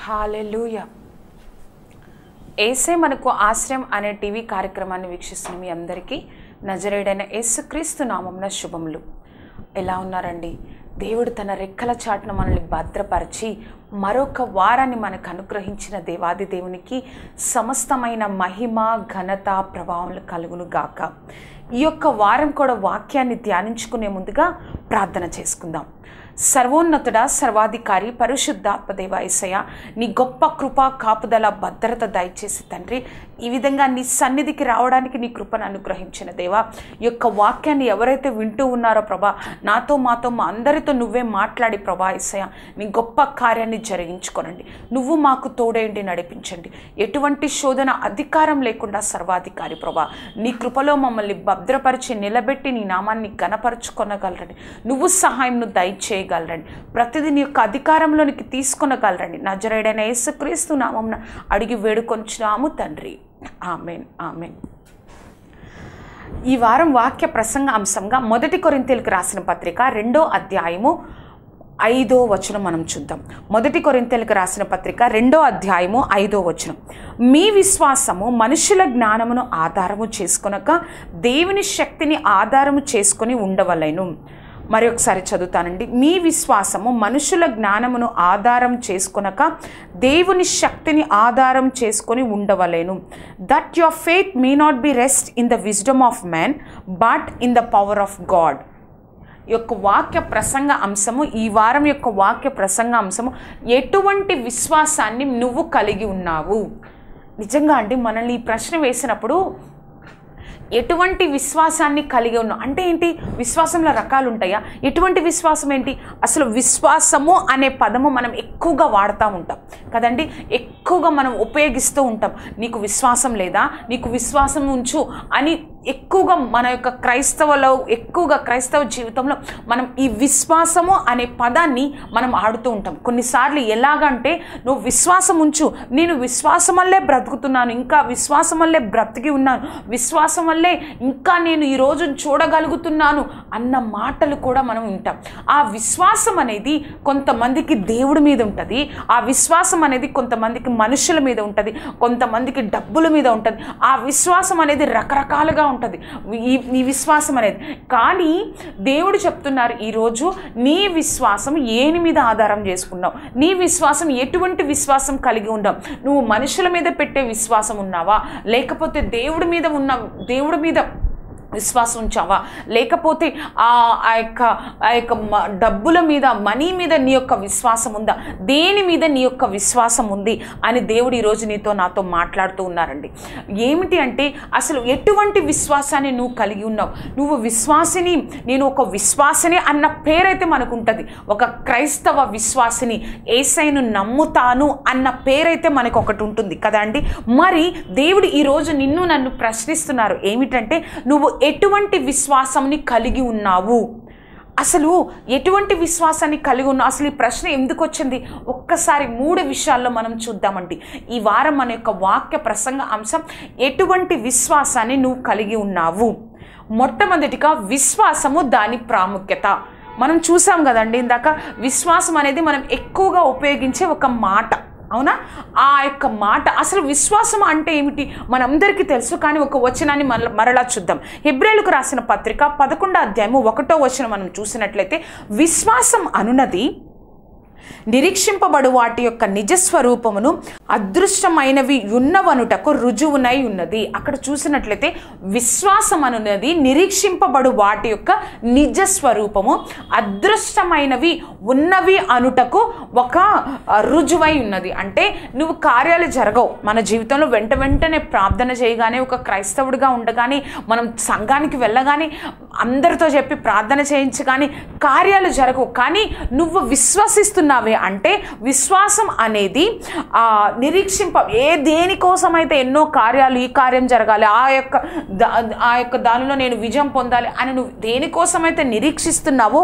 హల్లెలూయా. యేసే మనకు ఆశ్రయం అనే టీవీ కార్యక్రమాన్ని వీక్షిస్తున్న మీ అందరికీ నజరేయుడైన యేసుక్రీస్తు నామమున శుభములు. ఎలా ఉన్నారండి? దేవుడు తన రెక్కల చాటున మనల్ని భద్రపరిచి మరొక వారాన్ని మనకు అనుగ్రహించిన దేవాది దేవునికి సమస్తమైన మహిమ, ఘనత, ప్రభావములు కలుగును గాక. ఈ యొక్క వారం కూడా వాక్యాన్ని ధ్యానించుకునే ముందుగా ప్రార్థన చేసుకుందాం. సర్వోన్నతుడా, సర్వాధికారి, పరిశుద్ధాత్మదేవ యేసయ్య, నీ గొప్ప కృప, కాపుదల, భద్రత దయచేసి తండ్రి, ఈ విధంగా నీ సన్నిధికి రావడానికి నీ కృపను అనుగ్రహించిన దేవా, ఈ యొక్క వాక్యాన్ని ఎవరైతే వింటూ ఉన్నారో ప్రభా, నాతో మాతో మా అందరితో నువ్వే మాట్లాడి ప్రభా యేసయ్య, నీ గొప్ప కార్యాన్ని జరిగించుకోనండి. నువ్వు మాకు తోడేండి, నడిపించండి. ఎటువంటి శోధన అధికారం లేకుండా సర్వాధికారి ప్రభా, నీ కృపలో మమ్మల్ని భద్రపరిచి నిలబెట్టి నీ నామాన్ని ఘనపరుచుకొనగలరండి. నువ్వు సహాయంను దయచేయగలరండి. ప్రతిదీ నీ యొక్క అధికారంలోనికి తీసుకొనగలరండి. నజరేయుడైన యేసుక్రీస్తు నామమున అడిగి వేడుకొంచున్నాము తండ్రి. ఆమేన్, ఆమేన్. ఈ వారం వాక్య ప్రసంగ అంశంగా 1 కొరింథీయులకు రాసిన పత్రిక 2వ అధ్యాయము 5వ వచనం మనం చూద్దాం. 1 కొరింథీయులకు రాసిన పత్రిక 2వ అధ్యాయము 5వ వచనం. మీ విశ్వాసము మనుషుల జ్ఞానమును ఆధారము చేసుకొనక దేవుని శక్తిని ఆధారము చేసుకొని ఉండవలెను. మరి ఒకసారి చదువుతానండి. మీ విశ్వాసము మనుషుల జ్ఞానమును ఆధారం చేసుకొనక దేవుని శక్తిని ఆధారం చేసుకొని ఉండవలేను. That your faith may not be rest in the wisdom of man but in the power of God. ఈ యొక్క వాక్య ప్రసంగ అంశము, ఈ వారం యొక్క వాక్య ప్రసంగ అంశము, ఎటువంటి విశ్వాసాన్ని నువ్వు కలిగి ఉన్నావు? నిజంగా అండి, మనల్ని ఈ ప్రశ్న వేసినప్పుడు ఎటువంటి విశ్వాసాన్ని కలిగి ఉన్నావు అంటే ఏంటి? విశ్వాసంలో రకాలు ఉంటాయా? ఎటువంటి విశ్వాసం ఏంటి? అసలు విశ్వాసము అనే పదము మనం ఎక్కువగా వాడుతూ ఉంటాం కదండి, ఎక్కువగా మనం ఉపయోగిస్తూ ఉంటాం. నీకు విశ్వాసం లేదా, నీకు విశ్వాసం ఉంచు అని ఎక్కువగా మన యొక్క క్రైస్తవ జీవితంలో మనం ఈ విశ్వాసము అనే పదాన్ని మనం ఆడుతూ ఉంటాం. కొన్నిసార్లు ఎలాగంటే, నువ్వు విశ్వాసం ఉంచు, నేను విశ్వాసం వల్లే బ్రతుకుతున్నాను, ఇంకా విశ్వాసం వల్లే బ్రతికి ఉన్నాను, విశ్వాసం వల్లే ఇంకా నేను ఈ రోజు చూడగలుగుతున్నాను అన్న మాటలు కూడా మనం వింటాం. ఆ విశ్వాసం అనేది కొంతమందికి దేవుడి మీద ఉంటుంది, ఆ విశ్వాసం అనేది కొంతమందికి మనుషుల మీద ఉంటుంది, కొంతమందికి డబ్బుల మీద ఉంటుంది. ఆ విశ్వాసం అనేది రకరకాలుగా ఉంటుంది ఈ విశ్వాసం అనేది. కానీ దేవుడు చెప్తున్నారు ఈరోజు, నీ విశ్వాసం ఏని మీద ఆధారం చేసుకున్నావు? నీ విశ్వాసం ఎటువంటి విశ్వాసం కలిగి ఉన్నావు? నువ్వు మనుషుల మీద పెట్టే విశ్వాసం ఉన్నావా, లేకపోతే దేవుడి మీద విశ్వాసం ఉంచావా, లేకపోతే ఆ యొక్క డబ్బుల మీద, మనీ మీద నీ యొక్క విశ్వాసం ఉందా? దేని మీద నీ యొక్క విశ్వాసం ఉంది అని దేవుడు ఈరోజు నీతో నాతో మాట్లాడుతూ ఉన్నారండి. ఏమిటి అంటే, అసలు ఎటువంటి విశ్వాసాన్ని నువ్వు కలిగి ఉన్నావు? నువ్వు విశ్వాసిని, నేను ఒక విశ్వాసిని అన్న పేరైతే మనకు ఉంటుంది. ఒక క్రైస్తవ విశ్వాసిని, యేసయ్యను నమ్ముతాను అన్న పేరైతే మనకు ఒకటి ఉంటుంది కదా అండి. మరి దేవుడు ఈరోజు నిన్ను నన్ను ప్రశ్నిస్తున్నారు ఏమిటంటే, నువ్వు ఎటువంటి విశ్వాసాన్ని కలిగి ఉన్నావు? అసలు ఎటువంటి విశ్వాసాన్ని కలిగి ఉన్నావు? అసలు ఈ ప్రశ్న ఎందుకు వచ్చింది? ఒక్కసారి 3 విషయాల్లో మనం చూద్దామండి. ఈ వారం మన యొక్క వాక్య ప్రసంగ అంశం, ఎటువంటి విశ్వాసాన్ని నువ్వు కలిగి ఉన్నావు. మొట్టమొదటిగా విశ్వాసము, దాని ప్రాముఖ్యత. మనం చూసాం కదండి ఇందాక, విశ్వాసం అనేది మనం ఎక్కువగా ఉపయోగించే ఒక మాట, అవునా? ఆ యొక్క మాట, అసలు విశ్వాసం అంటే ఏమిటి మనందరికీ తెలుసు, కానీ ఒక వచనాన్ని మరలా చూద్దాం. హెబ్రేయులకు రాసిన పత్రిక 11వ అధ్యాయము 1వ వచనం మనం చూసినట్లయితే, విశ్వాసం అనునది నిరీక్షింపబడు వాటి యొక్క నిజస్వరూపమును అదృష్టమైనవి ఉన్నవనుటకు రుజువునై ఉన్నది. అక్కడ చూసినట్లయితే విశ్వాసం అనున్నది నిరీక్షింపబడు వాటి యొక్క నిజస్వరూపము, అదృష్టమైనవి ఉన్నవి అనుటకు ఒక రుజువై ఉన్నది. అంటే నువ్వు కార్యాలు జరగవు మన జీవితంలో వెంటనే ప్రార్థన చేయగానే, ఒక క్రైస్తవుడిగా ఉండగానే, మనం సంఘానికి వెళ్ళగానే, అందరితో చెప్పి ప్రార్థన చేయించగానే కార్యాలు జరగవు. కానీ నువ్వు విశ్వసిస్తున్నావే అంటే విశ్వాసం అనేది దేనికోసమైతే ఎన్నో కార్యాలు, ఈ కార్యం జరగాలి, ఆ యొక్క దానిలో నేను విజయం పొందాలి అని నువ్వు దేనికోసమైతే నిరీక్షిస్తున్నావో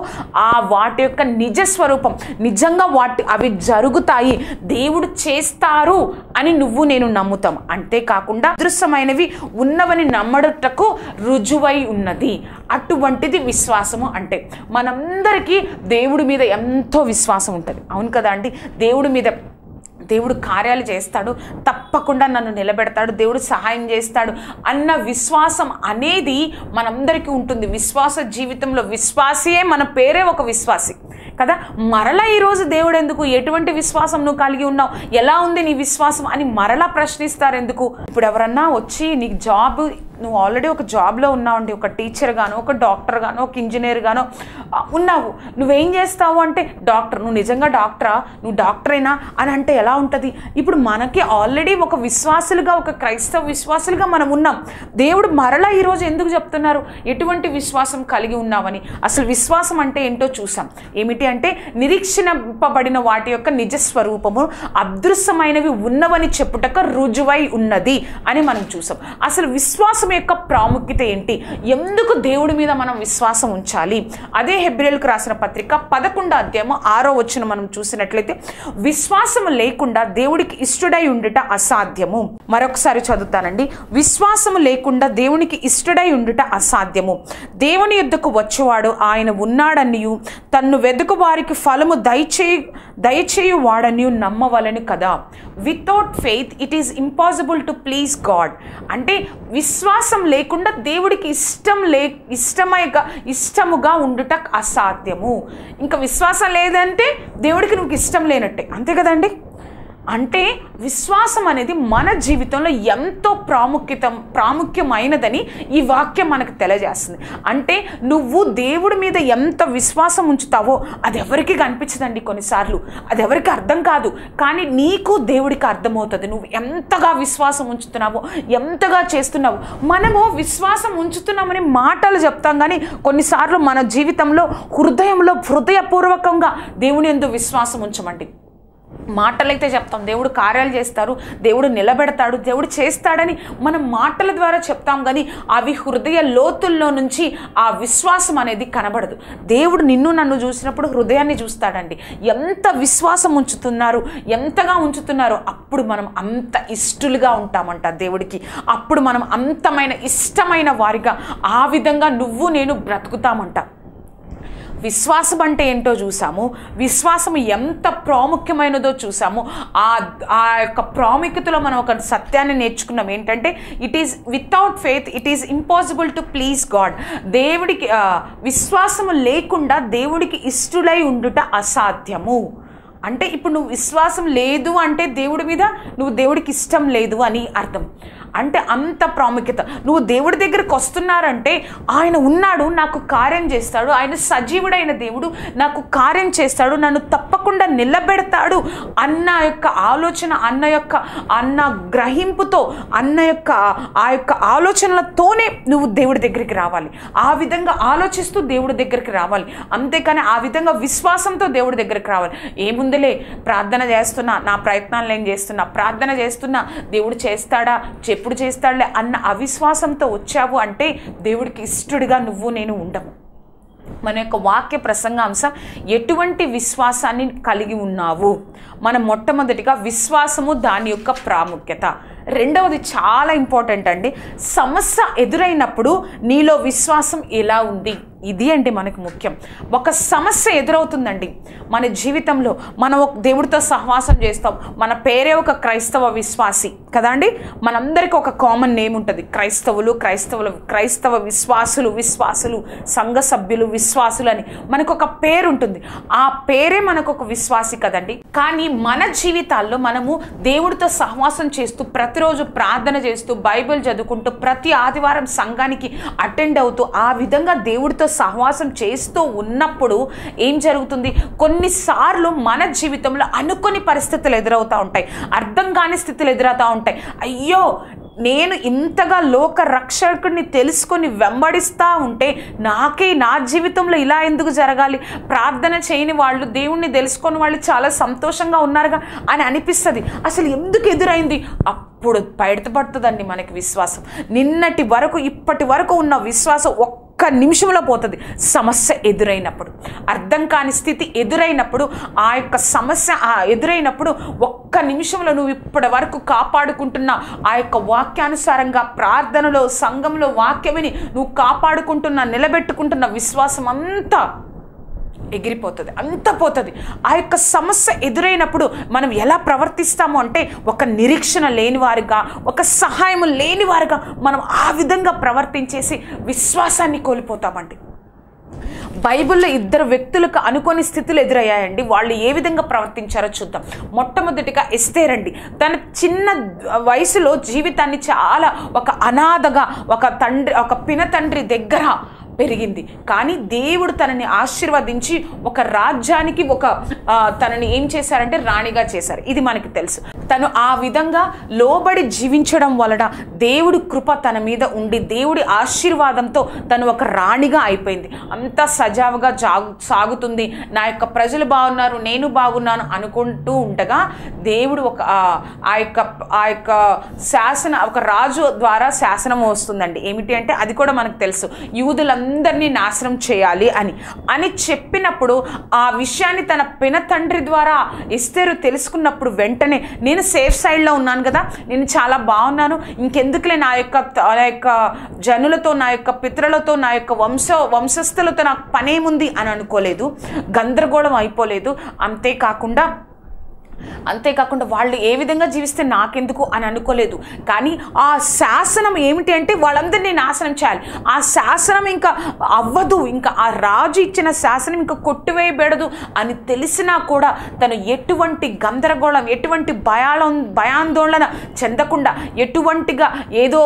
వాటి యొక్క నిజస్వరూపం, నిజంగా అవి జరుగుతాయి, దేవుడు చేస్తారు అని నువ్వు నేను నమ్ముతాం. అంతేకాకుండా అదృశ్యమైనవి ఉన్నవని నమ్మడటకు రుజువై ఉన్నది. అటువంటిది విశ్వాసము. అంటే మనందరికీ దేవుడి మీద ఎంతో విశ్వాసం ఉంటుంది, అవును కదా అండి. దేవుడు కార్యాలు చేస్తాడు, తప్పకుండా నన్ను నిలబెడతాడు, దేవుడు సహాయం చేస్తాడు అన్న విశ్వాసం అనేది మనందరికీ ఉంటుంది. విశ్వాస జీవితంలో విశ్వాసియే, మన పేరే ఒక విశ్వాసి కదా. మరలా ఈరోజు దేవుడు ఎందుకు, ఎటువంటి విశ్వాసం నువ్వు కలిగి ఉన్నావు, ఎలా ఉంది నీ విశ్వాసం అని మరలా ప్రశ్నిస్తారు ఎందుకు? ఇప్పుడు ఎవరన్నా వచ్చి నీకు జాబ్, నువ్వు ఆల్రెడీ ఒక జాబ్లో ఉన్నావు అండి, ఒక టీచర్ గానో, ఒక డాక్టర్ గానో, ఒక ఇంజనీర్ గానో ఉన్నావు. నువ్వేం చేస్తావు అంటే డాక్టర్, నువ్వు నిజంగా డాక్టరా, నువ్వు డాక్టరేనా అని అంటే ఎలా ఉంటుంది? ఇప్పుడు మనకి ఆల్రెడీ ఒక విశ్వాసులుగా, ఒక క్రైస్తవ విశ్వాసులుగా మనం ఉన్నాం. దేవుడు మరలా ఈరోజు ఎందుకు చెప్తున్నారు ఎటువంటి విశ్వాసం కలిగి ఉన్నావని? అసలు విశ్వాసం అంటే ఏంటో చూసాం. ఏమిటి అంటే నిరీక్షింపబడిన వాటి యొక్క నిజస్వరూపము, అదృశ్యమైనవి ఉన్నవని చెప్పుటకు రుజువై ఉన్నది అని మనం చూసాం. అసలు విశ్వాసం యొక్క ప్రాముఖ్యత ఏంటి, ఎందుకు దేవుడి మీద మనం విశ్వాసం ఉంచాలి? అదే హెబ్రీయులకు రాసిన పత్రిక 11వ అధ్యాయము 6వ వచనం మనం చూసినట్లయితే, విశ్వాసము లేకుండా దేవుడికి ఇష్టడై ఉండుట అసాధ్యము. మరొకసారి చదువుతానండి. విశ్వాసము లేకుండా దేవునికి ఇష్టడై ఉండుట అసాధ్యము. దేవుని యొద్దకు వచ్చేవాడు ఆయన ఉన్నాడనియు, తన్ను వెదుకు వారికి ఫలము దయచేయు వాడనియు నమ్మవలను కదా. Without faith it is impossible to please God. అంటే విశ్వాసం లేకుండా దేవుడికి ఇష్టముగా ఉండుట అసాధ్యము. ఇంకా విశ్వాసం లేదంటే దేవుడికి నువ్వు ఇష్టం లేనట్టే, అంతే కదండి. అంటే విశ్వాసం అనేది మన జీవితంలో ఎంతో ప్రాముఖ్యమైనదని ఈ వాక్యం మనకు తెలియజేస్తుంది. అంటే నువ్వు దేవుడి మీద ఎంత విశ్వాసం ఉంచుతావో అది ఎవరికి కనిపించదండి. కొన్నిసార్లు అది ఎవరికి అర్థం కాదు, కానీ నీకు దేవుడికి అర్థమవుతుంది నువ్వు ఎంతగా విశ్వాసం ఉంచుతున్నావో, ఎంతగా చేస్తున్నావు. మనము విశ్వాసం ఉంచుతున్నామని మాటలు చెప్తాం, కానీ కొన్నిసార్లు మన జీవితంలో హృదయపూర్వకంగా దేవుని యందు విశ్వాసం ఉంచమండి. మాటలైతే చెప్తాం, దేవుడు కార్యాలు చేస్తారు, దేవుడు నిలబెడతాడు, దేవుడు చేస్తాడని మనం మాటల ద్వారా చెప్తాం, కానీ అవి హృదయ లోతుల్లో నుంచి ఆ విశ్వాసం అనేది కనబడదు. దేవుడు నిన్ను నన్ను చూసినప్పుడు హృదయాన్ని చూస్తాడండి. ఎంత విశ్వాసం ఎంతగా ఉంచుతున్నారో అప్పుడు మనం అంత ఇష్టలుగా ఉంటామంట దేవుడికి. అప్పుడు మనం అంతమైన ఇష్టమైన వారిగా ఆ విధంగా నువ్వు నేను బ్రతుకుతామంట. విశ్వాసం అంటే ఏంటో చూసాము, విశ్వాసం ఎంత ప్రాముఖ్యమైనదో చూసాము. ఆ యొక్క ప్రాముఖ్యతలో మనం ఒక సత్యాన్ని నేర్చుకున్నాం. ఏంటంటే it is without faith it is impossible to please God. దేవుడికి విశ్వాసము లేకుండా దేవుడికి ఇష్టలై ఉండుట అసాధ్యము. అంటే ఇప్పుడు నువ్వు విశ్వాసం లేదు అంటే దేవుడికి ఇష్టం లేదు అని అర్థం. అంటే అంత ప్రాముఖ్యత. నువ్వు దేవుడి దగ్గరికి వస్తున్నారంటే ఆయన ఉన్నాడు, నాకు కార్యం చేస్తాడు, ఆయన సజీవుడైన దేవుడు, నాకు కార్యం చేస్తాడు, నన్ను తప్పకుండా నిలబెడతాడు అన్న యొక్క ఆలోచన, అన్న గ్రహింపుతో, ఆ యొక్క ఆలోచనలతోనే నువ్వు దేవుడి దగ్గరికి రావాలి. ఆ విధంగా ఆలోచిస్తూ దేవుడి దగ్గరికి రావాలి. అంతేకాని ఆ విధంగా విశ్వాసంతో దేవుడి దగ్గరికి రావాలి. ఏముందిలే, ప్రార్థన చేస్తున్నా, నా ప్రయత్నాలు నేను చేస్తున్నా, ప్రార్థన చేస్తున్నా, దేవుడు చేస్తాడా, ఎప్పుడు చేస్తాడులే అన్న అవిశ్వాసంతో వచ్చావు అంటే దేవుడికి ఇష్టడిగా నువ్వు నేను ఉండము. మన యొక్క వాక్య ప్రసంగాంశం ఎటువంటి విశ్వాసాన్ని కలిగి ఉన్నావు. మనం మొట్టమొదటిగా విశ్వాసము, దాని యొక్క ప్రాముఖ్యత. రెండవది చాలా ఇంపార్టెంట్ అండి, సమస్య ఎదురైనప్పుడు నీలో విశ్వాసం ఎలా ఉంది, ఇది అండి మనకు ముఖ్యం. ఒక సమస్య ఎదురవుతుందండి మన జీవితంలో, మనం దేవుడితో సహవాసం చేస్తాం, మన పేరే ఒక క్రైస్తవ విశ్వాసి కదా అండి, మనందరికీ ఒక కామన్ నేమ్ ఉంటుంది, క్రైస్తవ విశ్వాసులు, సంఘ సభ్యులు, విశ్వాసులు అని మనకు ఒక పేరు ఉంటుంది. ఆ పేరే మనకు ఒక విశ్వాసి కదండి. కానీ మన జీవితాల్లో మనము దేవుడితో సహవాసం చేస్తూ, ప్రతిరోజు ప్రార్థన చేస్తూ, బైబిల్ చదువుకుంటూ, ప్రతి ఆదివారం సంఘానికి అటెండ్ అవుతూ, ఆ విధంగా దేవుడితో సహవాసం చేస్తూ ఉన్నప్పుడు ఏం జరుగుతుంది, కొన్నిసార్లు మన జీవితంలో అనుకోని పరిస్థితులు ఎదురవుతూ ఉంటాయి, అర్థం కాని స్థితులు ఎదురవుతూ ఉంటాయి. అయ్యో, నేను ఇంతగా లోక రక్షకుడిని తెలుసుకొని వెంబడిస్తూ ఉంటే నా జీవితంలో ఇలా ఎందుకు జరగాలి, ప్రార్థన చేయని వాళ్ళు, దేవుణ్ణి తెలుసుకొని వాళ్ళు చాలా సంతోషంగా ఉన్నారుగా అని అనిపిస్తుంది. అసలు ఎందుకు ఎదురైంది? అప్పుడు బయటపడుతుందండి మనకి విశ్వాసం. నిన్నటి వరకు ఇప్పటి వరకు ఉన్న విశ్వాసం ఒక్క నిమిషంలో పోతుంది సమస్య ఎదురైనప్పుడు. అర్థం కాని స్థితి ఎదురైనప్పుడు, ఆ యొక్క సమస్య ఎదురైనప్పుడు ఒక్క నిమిషంలో నువ్వు ఇప్పటి వరకు కాపాడుకుంటున్న ఆ యొక్క వాక్యానుసారంగా ప్రార్థనలో, సంఘంలో వాక్యమని నువ్వు కాపాడుకుంటున్న, నిలబెట్టుకుంటున్న విశ్వాసం అంతా ఎగిరిపోతుంది, అంత పోతుంది. ఆ యొక్క సమస్య ఎదురైనప్పుడు మనం ఎలా ప్రవర్తిస్తాము అంటే, ఒక నిరీక్షణ లేనివారుగా, ఒక సహాయం లేనివారుగా మనం ఆ విధంగా ప్రవర్తించేసి విశ్వాసాన్ని కోల్పోతామండి. బైబిల్లో ఇద్దరు వ్యక్తులకు అనుకోని స్థితులు ఎదురయ్యాయండి. వాళ్ళు ఏ విధంగా ప్రవర్తించారో చూద్దాం. మొట్టమొదటిగా ఎస్తేర్ అండి. తన చిన్న వయసులో జీవితాన్ని చాలా ఒక అనాథగా, ఒక పినతండ్రి దగ్గర పెరిగింది. కానీ దేవుడు తనని ఆశీర్వదించి ఒక రాజ్యానికి తనని ఏం చేశారంటే రాణిగా చేశారు. ఇది మనకి తెలుసు. తను ఆ విధంగా లోబడి జీవించడం వలన దేవుడి కృప తన మీద ఉండి, దేవుడి ఆశీర్వాదంతో తను ఒక రాణిగా అయిపోయింది. అంతా సజావుగా సాగుతుంది. నా యొక్క ప్రజలు బాగున్నారు, నేను బాగున్నాను అనుకుంటూ ఉండగా దేవుడు ఆ యొక్క ఒక రాజు ద్వారా శాసనం వస్తుందండి. ఏమిటి అంటే, అది కూడా మనకు తెలుసు, యూదులందరినీ నాశనం చేయాలి అని చెప్పినప్పుడు ఆ విషయాన్ని తన పినతండ్రి ద్వారా ఎస్తేరు తెలుసుకున్నప్పుడు వెంటనే, నేను సేఫ్ సైడ్లో ఉన్నాను కదా, నేను చాలా బాగున్నాను, ఇంకెందుకులే నా యొక్క జనులతో, నా యొక్క పితరులతో, నా యొక్క వంశస్థులతో నాకు పనేముంది అని అనుకోలేదు, గందరగోళం అయిపోలేదు. అంతేకాకుండా వాళ్ళు ఏ విధంగా జీవిస్తే నాకెందుకు అని అనుకోలేదు. కానీ ఆ శాసనం ఏమిటి అంటే, వాళ్ళందరినీ నాశనం చేయాలి. ఆ శాసనం ఇంకా అవ్వదు, ఇంకా ఆ రాజు ఇచ్చిన శాసనం ఇంకా కొట్టివేయబడదు అని తెలిసినా కూడా తను ఎటువంటి గందరగోళం, ఎటువంటి భయాందోళన చెందకుండా, ఎటువంటిగా ఏదో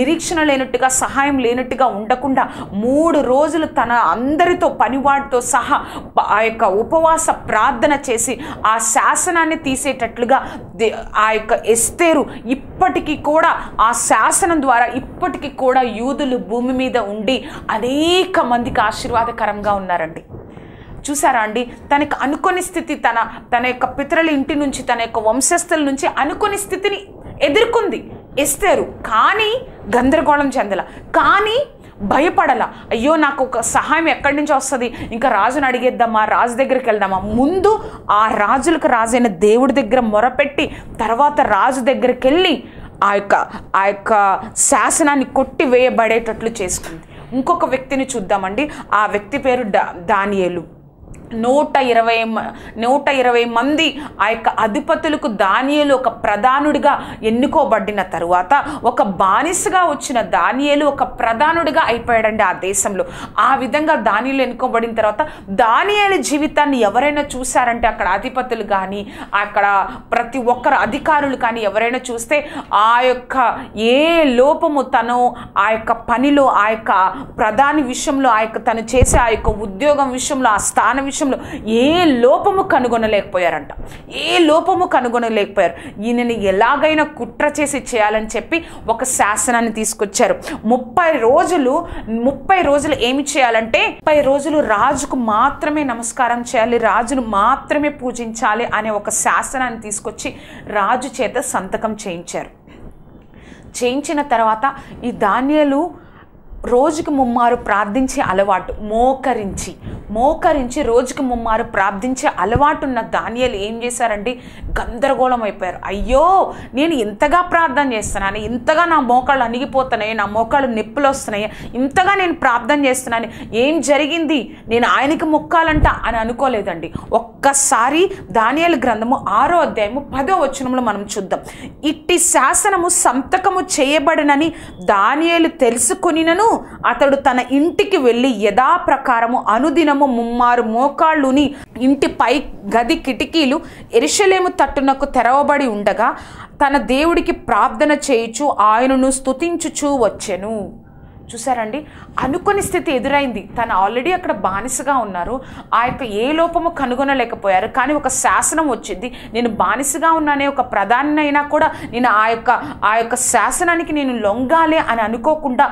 నిరీక్షణ లేనట్టుగా, సహాయం లేనట్టుగా ఉండకుండా 3 రోజులు తన అందరితో, పనివాడితో సహా ఆ యొక్క ఉపవాస ప్రార్థన చేసి ఆ శాసనాన్ని తీసేటట్లుగా ఆ యొక్క ఎస్తేరు ఇప్పటికీ కూడా, ఆ శాసనం ద్వారా ఇప్పటికీ కూడా యూదులు భూమి మీద ఉండి అనేక మందికి ఆశీర్వాదకరంగా ఉన్నారండి. చూసారా అండి, తనకు అనుకోని స్థితి, తన యొక్క పితరుల ఇంటి నుంచి, తన యొక్క వంశస్థుల నుంచి అనుకోని స్థితిని ఎదుర్కొంది ఎస్తేరు. కానీ గందరగోళం చెందల, కానీ భయపడలా. అయ్యో, నాకు ఒక సహాయం ఎక్కడి నుంచి వస్తుంది, ఇంకా రాజుని అడిగేద్దామా, రాజు దగ్గరికి వెళ్దామా, ముందు ఆ రాజులకు రాజైన దేవుడి దగ్గర మొరపెట్టి తర్వాత రాజు దగ్గరికి వెళ్ళి ఆ యొక్క శాసనాన్ని కొట్టివేయబడేటట్లు చేసుకుంది. ఇంకొక వ్యక్తిని చూద్దామండి. ఆ వ్యక్తి పేరు దానియేలు. 120 మంది ఆ యొక్క అధిపతులకు దానియేలు ఒక ప్రధానుడిగా ఎన్నుకోబడిన తరువాత, ఒక బానిసగా వచ్చిన దానియేలు ఒక ప్రధానుడిగా అయిపోయాడండి ఆ దేశంలో. ఆ విధంగా దానియేలు ఎన్నుకోబడిన తర్వాత దానియేలు జీవితాన్ని ఎవరైనా చూశారంటే, అక్కడ అధిపతులు కానీ, అక్కడ ప్రతి ఒక్కరు అధికారులు కానీ ఎవరైనా చూస్తే, ఆ యొక్క ఏ లోపము తను ఆ యొక్క పనిలో, ఆ యొక్క ప్రధాని విషయంలో, తను చేసే ఆ యొక్క ఉద్యోగం విషయంలో, ఆ స్థాన విషయంలో ఏ లోపము కనుగొనలేకపోయారంట. ఈయనని ఎలాగైనా కుట్ర చేసి చేయాలని చెప్పి ఒక శాసనాన్ని తీసుకొచ్చారు. 30 రోజులు ఏమి చేయాలంటే, 30 రోజులు రాజుకు మాత్రమే నమస్కారం చేయాలి, రాజును మాత్రమే పూజించాలి అనే ఒక శాసనాన్ని తీసుకొచ్చి రాజు చేత సంతకం చేయించిన తర్వాత ఈ దానియేలు రోజుకు 3 ప్రార్థించే అలవాటు, మోకరించి రోజుకి ముమ్మారు ప్రార్థించే అలవాటు ఉన్న దానియేలు ఏం చేశారండి? గందరగోళం అయిపోయారు. అయ్యో, నేను ఇంతగా ప్రార్థన చేస్తున్నాను, ఇంతగా నా మోకాళ్ళు అణిగిపోతున్నాయి, నా మోకాళ్ళు నొప్పులు వస్తున్నాయి, ఇంతగా నేను ప్రార్థన చేస్తున్నాను, ఏం జరిగింది, నేను ఆయనకి మొక్కాలంట అని అనుకోలేదండి. ఒక్కసారి దానియేలు గ్రంథము 6వ అధ్యాయము 10వ వచనంలో మనం చూద్దాం. ఇట్టి శాసనము సంతకము చేయబడినని దానియేలు తెలుసుకొనినను అతడు తన ఇంటికి వెళ్ళి యథాప్రకారము అనుదినము ముమ్మారు మోకాళ్ళుని ఇంటి పై గది కిటికీలు యెరూషలేము తట్టునకు తెరవబడి ఉండగా తన దేవుడికి ప్రార్థన చేయుచు ఆయనను స్తుతించుచూ వచ్చెను. చూసారండి, అనుకోని స్థితి ఎదురైంది. తను ఆల్రెడీ అక్కడ బానిసగా ఉన్నారు, ఆ యొక్క ఏ లోపము కనుగొనలేకపోయారు. కానీ ఒక శాసనం వచ్చింది, నేను బానిసగా ఉన్నానే, ఒక ప్రధానినైనా కూడా నేను ఆ యొక్క శాసనానికి నేను లొంగాలి అని అనుకోకుండా,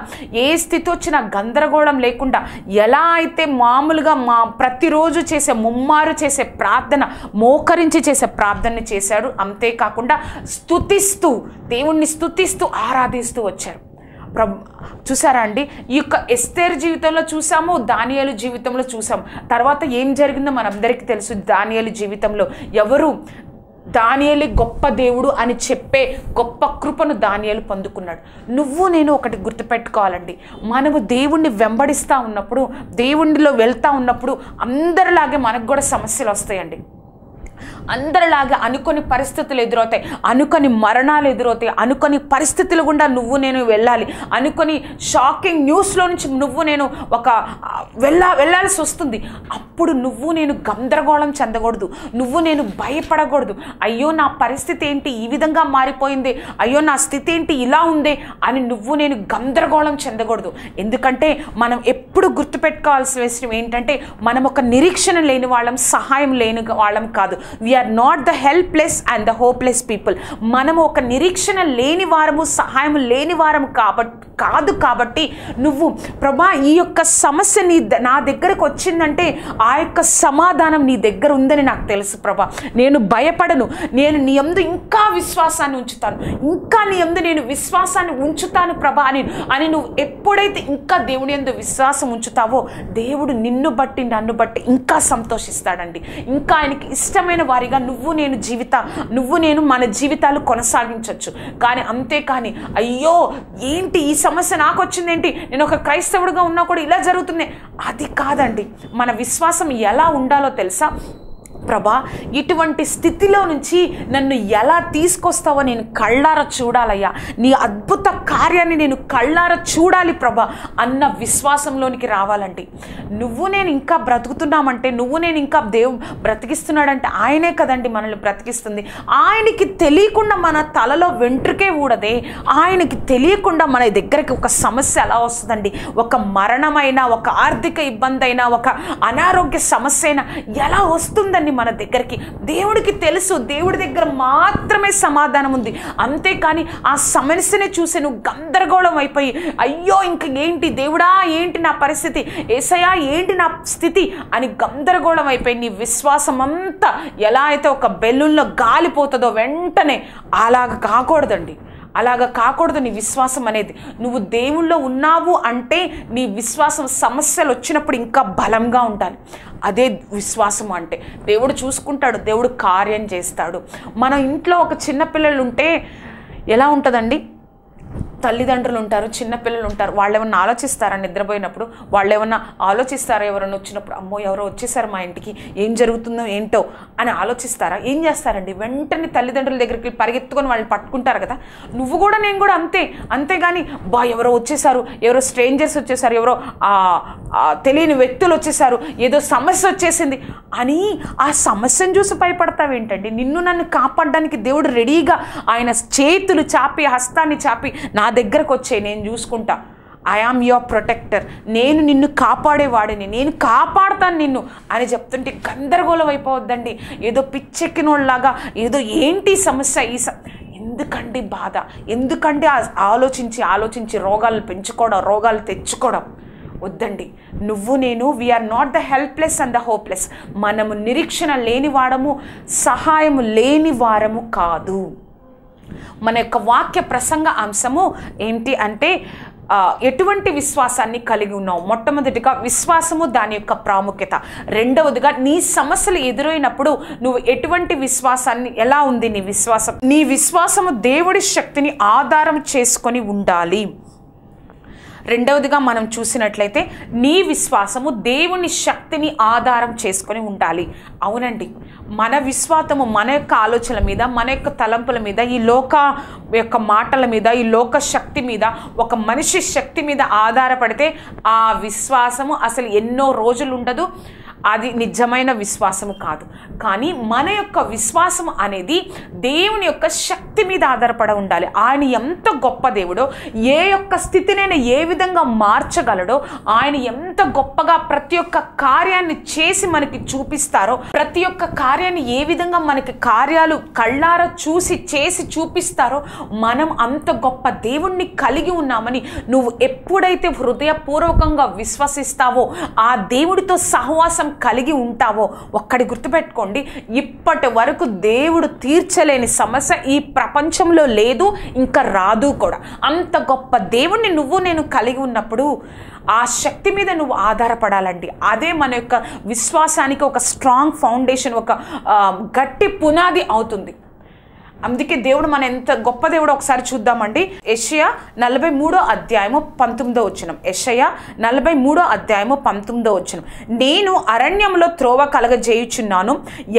ఏ స్థితి వచ్చినా గందరగోళం లేకుండా, ఎలా అయితే మామూలుగా ప్రతిరోజు చేసే ముమ్మారు చేసే ప్రార్థన, మోకరించి చేసే ప్రార్థన చేశారు. అంతేకాకుండా స్తుతిస్తూ, దేవుణ్ణి స్తుతిస్తూ ఆరాధిస్తూ వచ్చారు. చూసారా అండి, ఈ యొక్క ఎస్తేరు జీవితంలో చూసాము, దానియేలు జీవితంలో చూసాము. తర్వాత ఏం జరిగిందో మనందరికీ తెలుసు. దానియేలు జీవితంలో ఎవరు దానియేలు గొప్ప దేవుడు అని చెప్పే గొప్ప కృపను దానియేలు పొందుకున్నాడు. నువ్వు నేను ఒకటి గుర్తుపెట్టుకోవాలండి, మనము దేవుణ్ణి వెంబడిస్తూ ఉన్నప్పుడు, దేవుణ్ణిలో వెళ్తూ ఉన్నప్పుడు అందరిలాగే మనకు కూడా సమస్యలు వస్తాయండి. అందరిలాగా అనుకొని పరిస్థితులు ఎదురవుతాయి, అనుకొని మరణాలు ఎదురవుతాయి, అనుకొని పరిస్థితులు గుండా నువ్వు నేను వెళ్ళాలి, అనుకొని షాకింగ్ న్యూస్లో నుంచి నువ్వు నేను వెళ్ళాల్సి వస్తుంది. అప్పుడు నువ్వు నేను గందరగోళం చెందకూడదు, నువ్వు నేను భయపడకూడదు. అయ్యో నా పరిస్థితి ఏంటి ఈ విధంగా మారిపోయింది, అయ్యో నా స్థితి ఏంటి ఇలా ఉంది అని నువ్వు నేను గందరగోళం చెందకూడదు. ఎందుకంటే మనం ఎప్పుడు గుర్తుపెట్టుకోవాల్సిన విషయం ఏంటంటే, మనం ఒక నిరీక్షణ లేని వాళ్ళం, సహాయం లేని వాళ్ళం కాదు. We are not the helpless and the hopeless people. మనము ఒక నిరీక్షణ లేని వారము, సహాయం లేని వారము కాదు. కాబట్టి నువ్వు ప్రభా ఈ యొక్క సమస్య నా దగ్గరకు వచ్చిందంటే ఆ యొక్క సమాధానం నీ దగ్గర ఉందని నాకు తెలుసు ప్రభా, నేను భయపడను, నేను నీ యందు ఇంకా విశ్వాసాన్ని ఉంచుతాను, ఇంకా నీ యందు నేను విశ్వాసాన్ని ఉంచుతాను ప్రభా అని నువ్వు ఎప్పుడైతే ఇంకా దేవుని యందు విశ్వాసం ఉంచుతావో, దేవుడు నిన్ను బట్టి నన్ను బట్టి ఇంకా సంతోషిస్తాడండి. ఇంకా ఆయనకి ఇష్టమైన వారిగా నువ్వు నేను మన జీవితాలు కొనసాగించవచ్చు. కానీ అంతేకాని అయ్యో ఏంటి ఈ సమస్య నాకు వచ్చిందేంటి, నేను ఒక క్రైస్తవుడిగా ఉన్నా కూడా ఇలా జరుగుతుంది, అది కాదండి. మన విశ్వాసం ఎలా ఉండాలో తెలుసా? ప్రభా ఇటువంటి స్థితిలో నుంచి నన్ను ఎలా తీసుకొస్తావో నేను కళ్ళారా చూడాలయ్యా, నీ అద్భుత కార్యాన్ని నేను కళ్ళారా చూడాలి ప్రభా అన్న విశ్వాసంలోనికి రావాలండి. నువ్వు నేను ఇంకా బ్రతుకుతున్నామంటే, నువ్వు నేను ఇంకా దేవుడు బ్రతికిస్తున్నాడంటే ఆయనే కదండి మనల్ని బ్రతికిస్తుంది. ఆయనకి తెలియకుండా మన తలలో వెంట్రుకే ఊడదే, ఆయనకి తెలియకుండా మన దగ్గరికి ఒక సమస్య ఎలా వస్తుందండి? ఒక మరణమైనా, ఒక ఆర్థిక ఇబ్బంది అయినా, ఒక అనారోగ్య సమస్య అయినా ఎలా వస్తుందండి మన దగ్గరికి? దేవుడికి తెలుసు, దేవుడి దగ్గర మాత్రమే సమాధానం ఉంది. అంతేకాని ఆ సమస్యని చూసి నువ్వు గందరగోళం అయిపోయి అయ్యో ఇంక ఏంటి దేవుడా, ఏంటి నా పరిస్థితి, యేసయ్యా ఏంటి నా స్థితి అని గందరగోళం అయిపోయి నీ విశ్వాసం అంతా ఎలా అయితే ఒక బెలూన్లో గాలిపోతుందో వెంటనే అలాగ కాకూడదండి. అలాగా కాకూడదు నీ విశ్వాసం అనేది. నువ్వు దేవుళ్ళో ఉన్నావు అంటే నీ విశ్వాసం సమస్యలు వచ్చినప్పుడు ఇంకా బలంగా ఉండాలి. అదే విశ్వాసం అంటే. దేవుడు చూసుకుంటాడు, దేవుడు కార్యం చేస్తాడు. మన ఇంట్లో ఒక చిన్నపిల్లలు ఉంటే ఎలా ఉంటుందండి? తల్లిదండ్రులు ఉంటారు, చిన్నపిల్లలు ఉంటారు, వాళ్ళు ఏమన్నా ఆలోచిస్తారా? నిద్రపోయినప్పుడు వాళ్ళు ఏమన్నా ఆలోచిస్తారా? ఎవరన్నా వచ్చినప్పుడు అమ్మో ఎవరో వచ్చేసారు మా ఇంటికి, ఏం జరుగుతుందో ఏంటో అని ఆలోచిస్తారా? ఏం చేస్తారండి? వెంటనే తల్లిదండ్రుల దగ్గరికి పరిగెత్తుకొని వాళ్ళని పట్టుకుంటారు కదా. నువ్వు కూడా నేను కూడా అంతే. అంతేగాని ఎవరో వచ్చేసారు, ఎవరో స్ట్రేంజర్స్ వచ్చేసారు, ఎవరో తెలియని వ్యక్తులు వచ్చేసారు, ఏదో సమస్య వచ్చేసింది అని ఆ సమస్యను చూసి భయపడతావేంటండి? నిన్ను నన్ను కాపాడడానికి దేవుడు రెడీగా ఆయన చేతులు చాపి, హస్తాన్ని చాపి నా దగ్గరకు వచ్చే, నేను చూసుకుంటా, ఐ ఆమ్ యువర్ ప్రొటెక్టర్, నేను నిన్ను కాపాడేవాడిని, నేను కాపాడుతాను నిన్ను అని చెప్తుంటే గందరగోళం అయిపోవద్దండి. ఏదో పిచ్చెక్కినోళ్ళలాగా ఏదో ఏంటి సమస్య, ఎందుకండి బాధ, ఎందుకండి ఆలోచించి రోగాలు పెంచుకోవడం, రోగాలు తెచ్చుకోవడం వద్దండి. నువ్వు నేను we are not the helpless and the hopeless. మనము నిరీక్షణ లేని వారము, సహాయము లేని వారము కాదు. మన యొక్క వాక్య ప్రసంగ అంశము ఏంటి అంటే ఎటువంటి విశ్వాసాన్ని కలిగి ఉన్నావు? మొట్టమొదటిగా విశ్వాసము, దాని యొక్క ప్రాముఖ్యత. రెండవదిగా నీ సమస్యలు ఎదురైనప్పుడు నువ్వు ఎటువంటి విశ్వాసాన్ని, ఎలా ఉంది నీ విశ్వాసం? నీ విశ్వాసము దేవుడి శక్తిని ఆధారం చేసుకొని ఉండాలి. రెండవదిగా మనం చూసినట్లయితే నీ విశ్వాసము దేవుని శక్తిని ఆధారం చేసుకొని ఉండాలి. అవునండి, మన విశ్వాసము మన యొక్క ఆలోచనల మీద, మన యొక్క తలంపుల మీద, ఈ లోక యొక్క మాటల మీద, ఈ లోక శక్తి మీద, ఒక మనిషి శక్తి మీద ఆధారపడితే ఆ విశ్వాసము అసలు ఎన్నో రోజులు ఉండదు. అది నిజమైన విశ్వాసము కాదు. కానీ మన యొక్క విశ్వాసం అనేది దేవుని యొక్క శక్తి మీద ఆధారపడి ఉండాలి. ఆయన ఎంత గొప్ప దేవుడో, ఏ యొక్క స్థితినైనా ఏ విధంగా మార్చగలడో, ఆయన ఎంత గొప్పగా ప్రతి ఒక్క కార్యాన్ని చేసి మనకి చూపిస్తారో, ప్రతి ఒక్క కార్యాన్ని ఏ విధంగా మనకి కార్యాలు కళ్ళారా చూసి చేసి చూపిస్తారో, మనం అంత గొప్ప దేవుణ్ణి కలిగి ఉన్నామని నువ్వు ఎప్పుడైతే హృదయపూర్వకంగా విశ్వసిస్తావో, ఆ దేవుడితో సహవాసం కలిగి ఉంటావో, ఒక్కడి గుర్తుపెట్టుకోండి, ఇప్పటి వరకు దేవుడు తీర్చలేని సమస్య ఈ ప్రపంచంలో లేదు, ఇంకా రాదు కూడా. అంత గొప్ప దేవుణ్ణి నువ్వు నేను కలిగి ఉన్నప్పుడు ఆ శక్తి మీద నువ్వు ఆధారపడాలండి. అదే మన యొక్క విశ్వాసానికి ఒక స్ట్రాంగ్ ఫౌండేషన్, ఒక గట్టి పునాది అవుతుంది. అందుకే దేవుడు మన ఎంత గొప్ప దేవుడు ఒకసారి చూద్దామండి. యెషయా 43:19. యెషయా 43:19. నేను అరణ్యంలో త్రోవ కలగజేయుచున్నాను,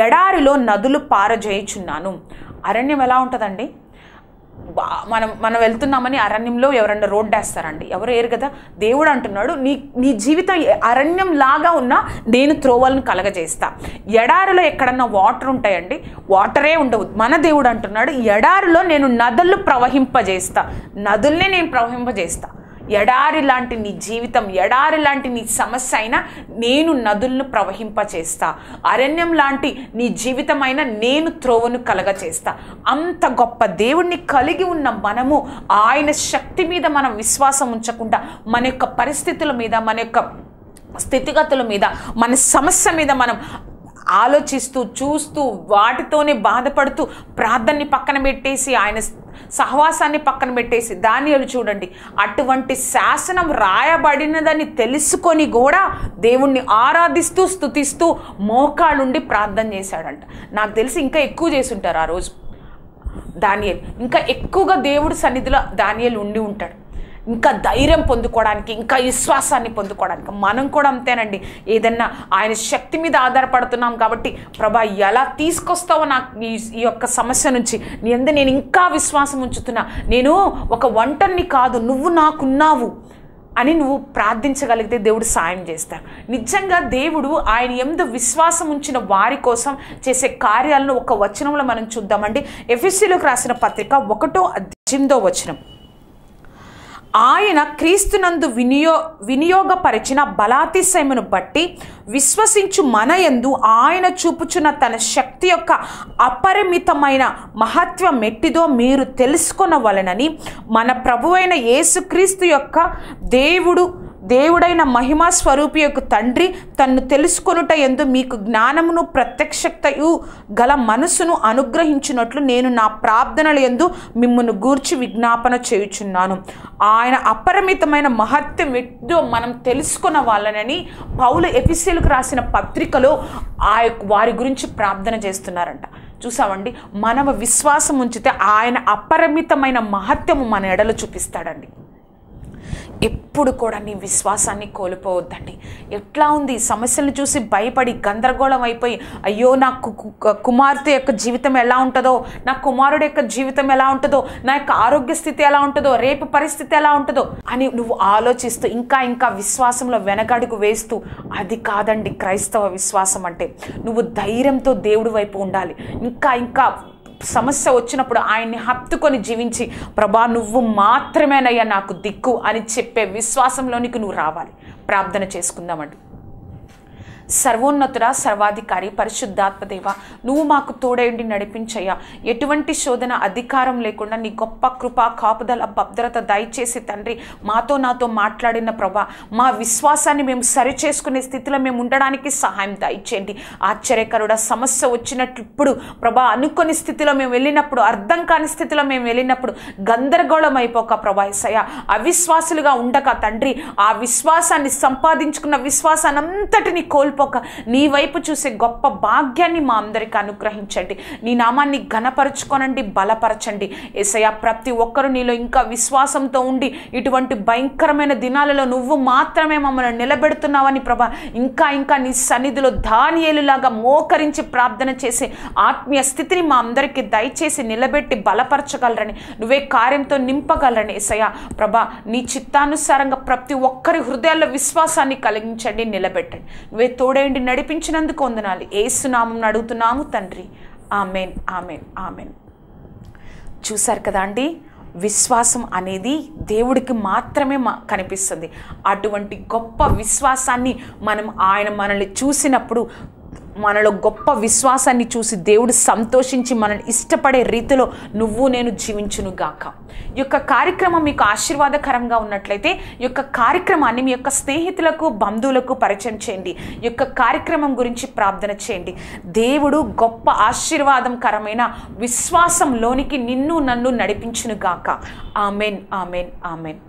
ఎడారిలో నదులు పారజేయుచున్నాను. అరణ్యం ఎలా ఉంటుందండి? మనం వెళ్తున్నామని అరణ్యంలో ఎవరన్నా రోడ్డు వేస్తారండి? ఎవరు వేయరు కదా. దేవుడు అంటున్నాడు, నీ జీవితం అరణ్యం లాగా ఉన్నా నేను త్రోవలను కలగజేస్తా. ఎడారిలో ఎక్కడన్నా వాటర్ ఉంటాయండి? వాటరే ఉండవు. మన దేవుడు అంటున్నాడు, ఎడారిలో నేను నదులు ప్రవహింపజేస్తా. నదుల్నే నేను ప్రవహింపజేస్తా. ఎడారి లాంటి నీ జీవితం, ఎడారి లాంటి నీ సమస్య అయినా నేను నదులను ప్రవహింపచేస్తా. అరణ్యం లాంటి నీ జీవితం అయినా నేను త్రోవను కలగచేస్తా. అంత గొప్ప దేవుణ్ణి కలిగి ఉన్న మనము ఆయన శక్తి మీద మనం విశ్వాసం ఉంచకుండా మన యొక్క పరిస్థితుల మీద, మన యొక్క స్థితిగతుల మీద, మన సమస్య మీద మనం ఆలోచిస్తూ చూస్తూ వాటితోనే బాధపడుతూ ప్రార్థనని పక్కన పెట్టేసి, ఆయన సహవాసాన్ని పక్కన పెట్టేసి, దానియేలు చూడండి, అటువంటి శాసనం రాయబడినదని తెలుసుకొని కూడా దేవుణ్ణి ఆరాధిస్తూ స్తుతిస్తూ మోకాళ్ళుండి ప్రార్థన చేశాడంట. నాకు తెలిసి ఇంకా ఎక్కువ చేసి ఉంటారు ఆ రోజు దానియేలు. ఇంకా ఎక్కువగా దేవుడి సన్నిధిలో దానియేలు ఉండి ఉంటాడు, ఇంకా ధైర్యం పొందుకోవడానికి, ఇంకా విశ్వాసాన్ని పొందుకోవడానికి. మనం కూడా అంతేనండి. ఏదన్నా ఆయన శక్తి మీద ఆధారపడుతున్నాం కాబట్టి, ప్రభా ఎలా తీసుకొస్తావో నాకు ఈ యొక్క సమస్య నుంచి, నీ అందు నేను ఇంకా విశ్వాసం ఉంచుతున్నా, నేను ఒక ఒంటరిని కాదు, నువ్వు నాకున్నావు అని నువ్వు ప్రార్థించగలిగితే దేవుడు సాయం చేస్తాడు. నిజంగా దేవుడు ఆయన యందు విశ్వాసం ఉంచిన వారి కోసం చేసే కార్యాలను ఒక వచనంలో మనం చూద్దామండి. ఎఫెసీయులకు రాసిన పత్రిక 1:18. ఆయన క్రీస్తునందు వినియోగపరిచిన బలాతిశయమును బట్టి విశ్వసించు మన యందు ఆయన చూపుచున్న తన శక్తి యొక్క అపరిమితమైన మహత్వం ఎట్టిదో మీరు తెలుసుకొనవలెనని మన ప్రభువైన యేసుక్రీస్తు యొక్క దేవుడైన మహిమా స్వరూపి యొక్క తండ్రి తన్ను తెలుసుకొనుట యందు మీకు జ్ఞానమును ప్రత్యక్షతయు గల మనసును అనుగ్రహించినట్లు నేను నా ప్రార్థనల యందు మిమ్మును గూర్చి విజ్ఞాపన చేయుచున్నాను. ఆయన అపరిమితమైన మహత్యం ఎట్టో మనం తెలుసుకున్న వాళ్ళని పౌలు ఎఫెసీయులకు రాసిన పత్రికలో వారి గురించి ప్రార్థన చేస్తున్నారంట. చూసామండి, మనం విశ్వాసం ఉంచితే ఆయన అపరిమితమైన మహత్యము మన ఎడలో చూపిస్తాడండి. ఎప్పుడు కూడా నీ విశ్వాసాన్ని కోల్పోవద్దండి. ఎట్లా ఉంది, సమస్యలను చూసి భయపడి గందరగోళం అయిపోయి, అయ్యో నా కుమార్తె యొక్క జీవితం ఎలా ఉంటుందో, నా కుమారుడు యొక్క జీవితం ఎలా ఉంటుందో, నా యొక్క ఆరోగ్య స్థితి ఎలా ఉంటుందో, రేపు పరిస్థితి ఎలా ఉంటుందో అని నువ్వు ఆలోచిస్తూ ఇంకా విశ్వాసంలో వెనకడుగు వేస్తూ, అది కాదండి క్రైస్తవ విశ్వాసం అంటే. నువ్వు ధైర్యంతో దేవుడి వైపు ఉండాలి. ఇంకా సమస్య వచ్చినప్పుడు ఆయన్ని హత్తుకొని జీవించి, ప్రభా నువ్వు మాత్రమేనయ్యా నాకు దిక్కు అని చెప్పే విశ్వాసంలోనికి నువ్వు రావాలి. ప్రార్థన చేసుకుందామండి. సర్వోన్నతుడా, సర్వాధికారి, పరిశుద్ధాత్మ దేవ, నువ్వు మాకు తోడేండి నడిపించయ్యా. ఎటువంటి శోధన అధికారం లేకుండా నీ గొప్ప కృప, కాపుదల, భద్రత దయచేసి తండ్రి నాతో మాట్లాడిన ప్రభా, మా విశ్వాసాన్ని మేము సరిచేసుకునే స్థితిలో మేము ఉండడానికి సహాయం దయచేయండి. ఆశ్చర్యకరుడ, సమస్య వచ్చినట్లు ఇప్పుడు ప్రభా అనుకోని స్థితిలో మేము వెళ్ళినప్పుడు, అర్థం కాని స్థితిలో మేము వెళ్ళినప్పుడు గందరగోళం అయిపోక ప్రభా యేసయ్య, అవిశ్వాసులుగా ఉండక తండ్రి, ఆ విశ్వాసాన్ని సంపాదించుకున్న విశ్వాసాన్ని అంతటిని కోల్పోక నీ వైపు చూసే గొప్ప భాగ్యాన్ని మా అందరికీ అనుగ్రహించండి. నీ నామాన్ని ఘనపరచుకోనండి, బలపరచండి యేసయ్య. ప్రతి ఒక్కరు నీలో ఇంకా విశ్వాసంతో ఉండి ఇటువంటి భయంకరమైన దినాలలో నువ్వు మాత్రమే మమ్మల్ని నిలబెడుతున్నావని ప్రభా, ఇంకా ఇంకా నీ సన్నిధిలో దానియేలులాగా మోకరించి ప్రార్థన చేసే ఆత్మీయ స్థితిని మా అందరికీ దయచేసి నిలబెట్టి బలపరచగలరని, నువ్వే కార్యంతో నింపగలరని యేసయ్య ప్రభా. నీ చిత్తానుసారంగా ప్రతి ఒక్కరి హృదయాల్లో విశ్వాసాన్ని కలిగించండి, నిలబెట్టండి. నువ్వే తోడేండి నడిపించినందుకు వందనాలు. యేసు నామమున అడుగుతున్నాము తండ్రి. Amen, amen, amen. చూశారు కదా అండి, విశ్వాసం అనేది దేవుడికి మాత్రమే కనిపిస్తుంది. అటువంటి గొప్ప విశ్వాసాన్ని ఆయన మనల్ని చూసినప్పుడు, మనలో గొప్ప విశ్వాసాన్ని చూసి దేవుడు సంతోషించి మనల్ని ఇష్టపడే రీతిలో నువ్వు నేను జీవించునుగాక. ఈ యొక్క కార్యక్రమం మీకు ఆశీర్వాదకరంగా ఉన్నట్లయితే ఈ యొక్క కార్యక్రమాన్ని మీ యొక్క స్నేహితులకు, బంధువులకు పరిచయం చేయండి. ఈ యొక్క కార్యక్రమం గురించి ప్రార్థన చేయండి. దేవుడు గొప్ప ఆశీర్వాదకరమైన విశ్వాసంలోనికి నిన్ను నన్ను నడిపించునుగాక. Amen, amen, amen.